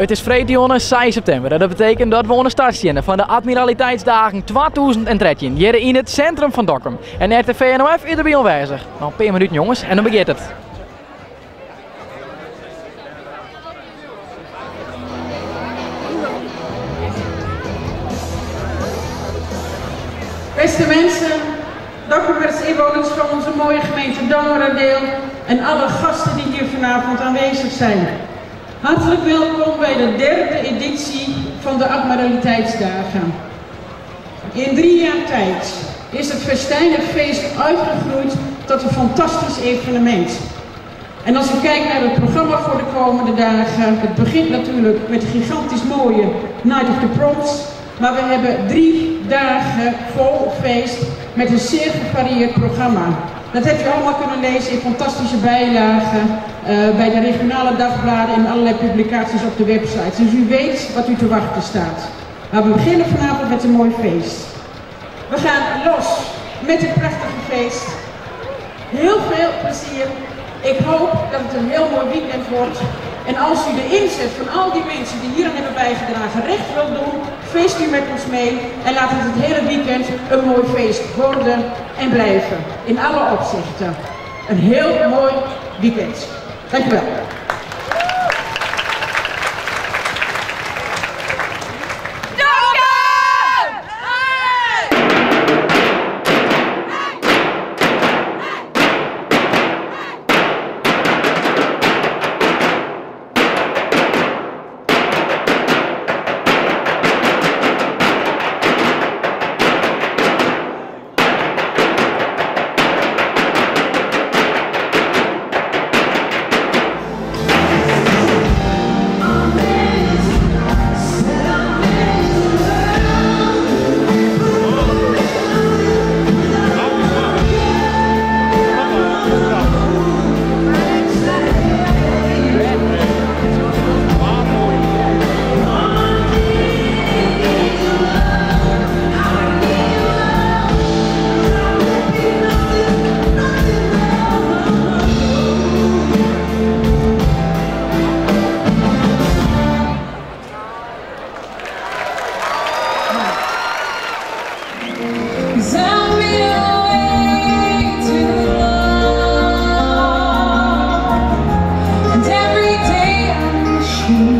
Het is vrijdag 6 september. Dat betekent dat we aan de start staan van de Admiraliteitsdagen 2013. Hier in het centrum van Dokkum. En RTV NOF is erbij aanwezig. Nou, een paar minuten jongens en dan begint het. Beste mensen, Dokkumers inwoners van onze mooie gemeente Dongeradeel en alle gasten die hier vanavond aanwezig zijn. Hartelijk welkom bij de derde editie van de Admiraliteitsdagen. In 3 jaar tijd is het festijnenfeest uitgegroeid tot een fantastisch evenement. En als u kijkt naar het programma voor de komende dagen, het begint natuurlijk met een gigantisch mooie Night of the Praams. Maar we hebben 3 dagen vol feest met een zeer gevarieerd programma. Dat hebt u allemaal kunnen lezen in fantastische bijlagen bij de regionale dagbladen en allerlei publicaties op de websites. Dus u weet wat u te wachten staat. Maar we beginnen vanavond met een mooi feest. We gaan los met dit prachtige feest. Heel veel plezier. Ik hoop dat het een heel mooi weekend wordt. En als u de inzet van al die mensen die hier aan hebben bijgedragen recht wilt doen, feest u met ons mee en laat het hele weekend een mooi feest worden en blijven. In alle opzichten. Een heel mooi weekend. Dank u wel. She